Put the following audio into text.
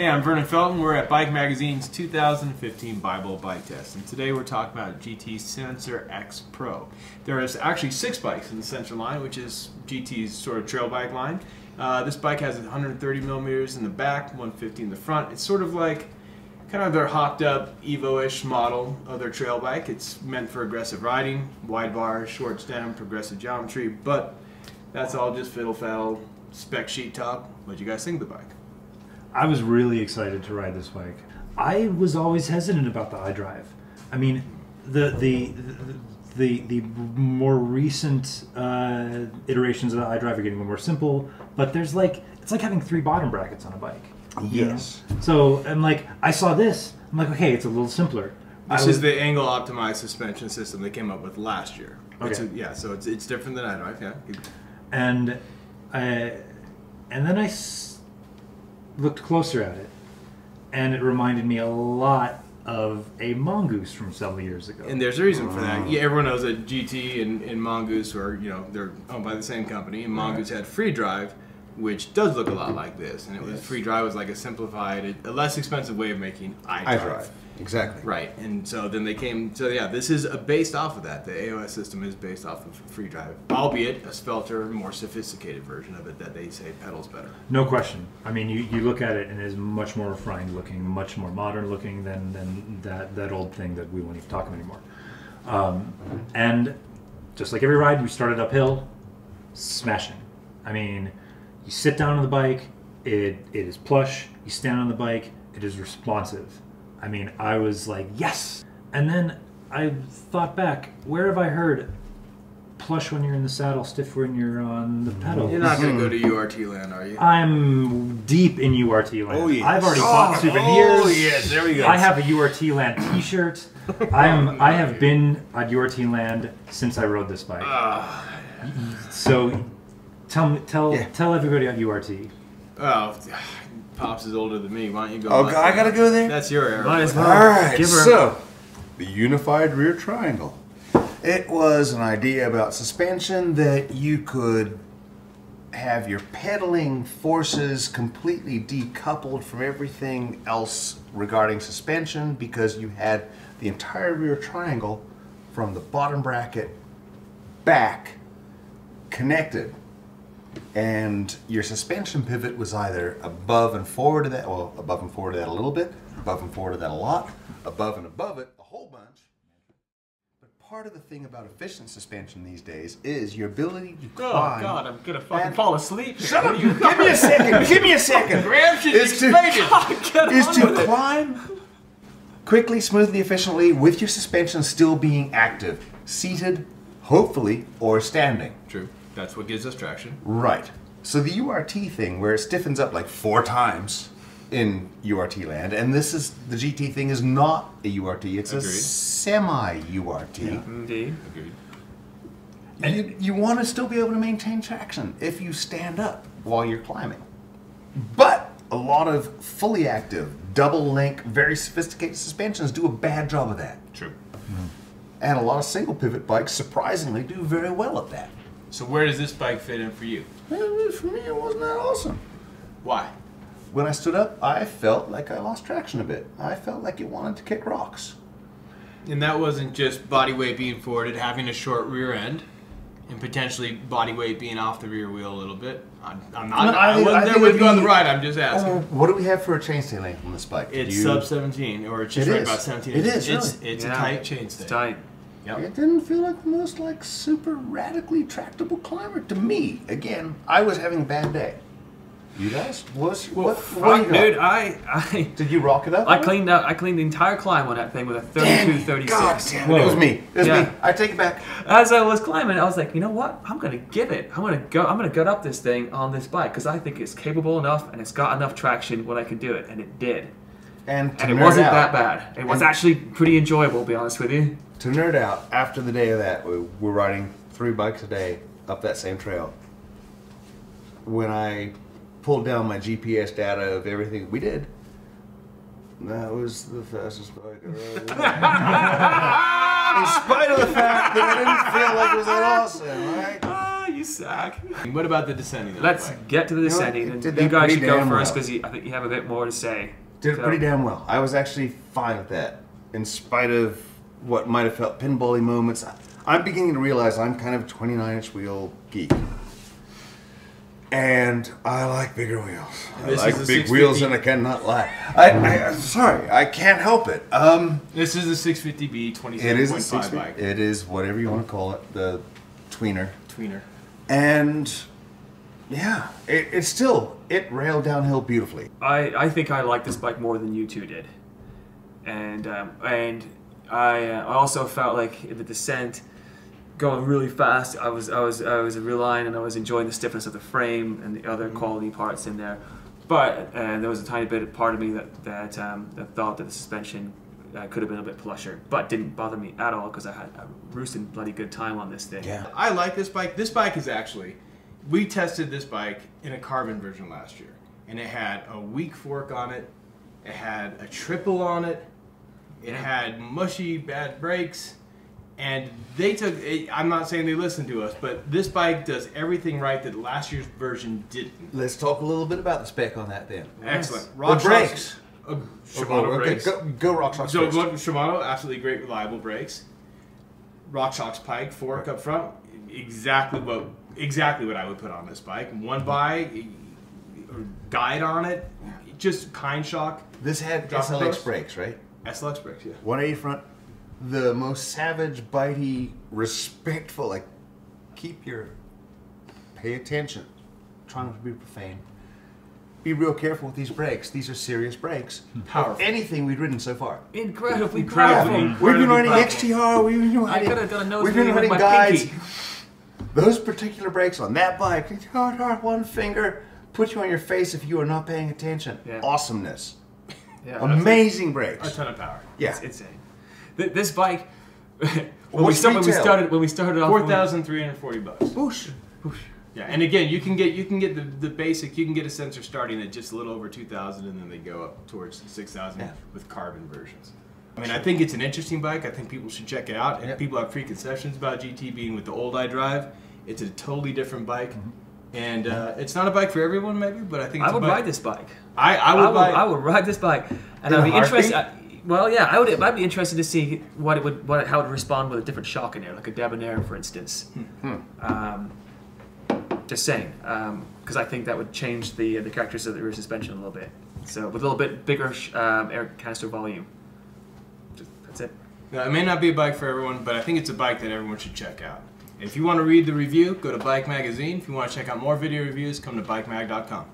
Hey, I'm Vernon Felton. We're at Bike Magazine's 2015 Bible Bike Test, and today we're talking about GT Sensor X Pro. There is actually 6 bikes in the Sensor line, which is GT's sort of trail bike line. This bike has 130 millimeters in the back, 150 in the front. It's sort of like kind of their hopped up Evo-ish model of their trail bike. It's meant for aggressive riding, wide bar, short stem, progressive geometry, but that's all just fiddle-faddle spec sheet talk. What do you guys think of the bike? I was really excited to ride this bike. I was always hesitant about the iDrive. I mean, the more recent iterations of the iDrive are getting more simple, but it's like having 3 bottom brackets on a bike. Yes. You know? So I'm like, I saw this. I'm like, okay, it's a little simpler. This is the angle optimized suspension system they came up with last year. Okay. Yeah, so it's different than iDrive. Yeah. And then I looked closer at it, and it reminded me a lot of a Mongoose from several years ago. And there's a reason for that. Yeah, everyone knows that GT and Mongoose are, they're owned by the same company, and Mongoose had Free Drive, which does look a lot like this. And it was Free Drive was like a simplified, a less expensive way of making iDrive. Exactly. Right. And so then they came, so yeah, this is based off of that. The AOS system is based off of Free Drive, albeit a spelter, more sophisticated version of it that they say pedals better. No question. I mean, you look at it and it is much more refined looking, much more modern looking than that old thing that we won't even talk about anymore. And just like every ride, we started uphill, smashing. I mean, you sit down on the bike, it is plush. You stand on the bike, it is responsive. I mean, I was like, yes! And then I thought back, where have I heard plush when you're in the saddle, stiff when you're on the pedals? You're not going to go to URT land, are you? I'm deep in URT land. Oh, yes. I've already bought souvenirs. Oh, yes, there we go. I have a URT land t-shirt. I have been at URT land since I rode this bike. So tell everybody about URT. Oh, Pops is older than me. Why don't you go? Oh, I gotta go there? That's your era. All right, so the unified rear triangle. It was an idea about suspension that you could have your pedaling forces completely decoupled from everything else regarding suspension, because you had the entire rear triangle from the bottom bracket back connected. And your suspension pivot was either above and forward of that, well, above and forward of that a little bit, above and forward of that a lot, above and above it a whole bunch. But part of the thing about efficient suspension these days is your ability to climb. Oh God, I'm gonna fucking fall asleep. Shut up! Give me a second. Give me a second. Graham should explain it. Is to climb quickly, smoothly, efficiently with your suspension still being active, seated, hopefully, or standing. True. That's what gives us traction. Right. So the URT thing, where it stiffens up like 4 times in URT land, and this is, the GT thing is not a URT, it's a semi-URT. Yeah. Indeed. Agreed. And you want to still be able to maintain traction if you stand up while you're climbing. But a lot of fully active, double link, very sophisticated suspensions do a bad job of that. True. And a lot of single pivot bikes surprisingly do very well at that. So where does this bike fit in for you? Well, for me, it wasn't that awesome. Why? When I stood up, I felt like I lost traction a bit. I felt like it wanted to kick rocks. And that wasn't just body weight being forwarded, having a short rear end, and potentially body weight being off the rear wheel a little bit. I wasn't there with you on the ride, I'm just asking. What do we have for a chainstay length on this bike? It's sub 17, or it's just right about 17 inches. It is, It's a tight chainstay. It's tight. Yep. It didn't feel like the most super radically tractable climber to me. Again, I was having a bad day. You guys? What do you got? Dude, Did you rock it up? I cleaned the entire climb on that thing with a 32-36. God damn it! It was me. It was me. I take it back. As I was climbing, I was like, you know what? I'm gonna give it. I'm gonna gut up this thing on this bike because I think it's capable enough and it's got enough traction when I can do it, and it did. And it wasn't that bad. It was actually pretty enjoyable, to be honest with you. To nerd out, after the day of that, we're riding 3 bikes a day up that same trail. When I pulled down my GPS data of everything we did, that was the fastest bike I rode. In spite of the fact that I didn't feel like it was that awesome, right? You sack. What about the descending? on the Let's bike? get to the descending. it And did you that guys pretty should go damn first well. because I think you have a bit more to say. Did it So- pretty damn well. I was actually fine with that, in spite of what might have felt pinball-y moments. I'm beginning to realize I'm kind of a 29-inch wheel geek. And I like bigger wheels. I This like is a big 650. wheels, and I cannot lie. I'm sorry, I can't help it. This is the 650B It is a 27.5 bike. It is whatever you want to call it, the tweener. Tweener. And yeah, it railed downhill beautifully. I think I like this bike more than you two did, and I also felt like the descent going really fast. I was relying and I was enjoying the stiffness of the frame and the other quality parts in there, but there was a tiny bit of part of me that thought that the suspension could have been a bit plusher, but didn't bother me at all because I had a roosting bloody good time on this thing. Yeah. I like this bike. This bike is actually, we tested this bike in a carbon version last year, and it had a weak fork on it, it had a triple on it, it had mushy bad brakes, and they took, I'm not saying they listened to us, but this bike does everything right that last year's version didn't. Let's talk a little bit about the spec on that then. Excellent. The brakes. Shimano Okay, brakes. go RockShox So first. Shimano, absolutely great, reliable brakes. RockShox Pike fork up front, exactly what I would put on this bike. One by, guide on it, just kind shock. This had Drop SLX post? brakes, right? SLX brakes, yeah. 180 front. The most savage, bitey, respectful, like, pay attention. Try not to be profane. Be real careful with these brakes. These are serious brakes. Powerful. Anything we've ridden so far. Incredibly Incredibly. powerful. We've been riding Incredibly XTR, we've been I riding, could have done a nose we've been wheelie with riding my guides. pinky. Those particular brakes on that bike, one finger, put you on your face if you are not paying attention. Yeah. Awesomeness. Yeah, Amazing A brakes. ton of power. Yeah. it's insane. This bike, when we What's started off, $4,340. Whoosh. Yeah, and again, you can get the basic. You can get a sensor starting at just a little over 2,000, and then they go up towards 6,000 Yeah. with carbon versions. I mean, I think it's an interesting bike. I think people should check it out. And Yep. people have preconceptions about GT being with the old iDrive. It's a totally different bike, and it's not a bike for everyone, maybe. But I think it's I would a bike. ride this bike. I would ride this bike, and In I'd a be interested. heartbeat? Well, yeah, I'd be interested to see how it would respond with a different shock in there, like a Debonair, for instance. Just saying, because I think that would change the characteristics of the rear suspension a little bit. So with a little bit bigger air canister volume. That's it. Now, it may not be a bike for everyone, but I think it's a bike that everyone should check out. If you want to read the review, go to Bike Magazine. If you want to check out more video reviews, come to bikemag.com.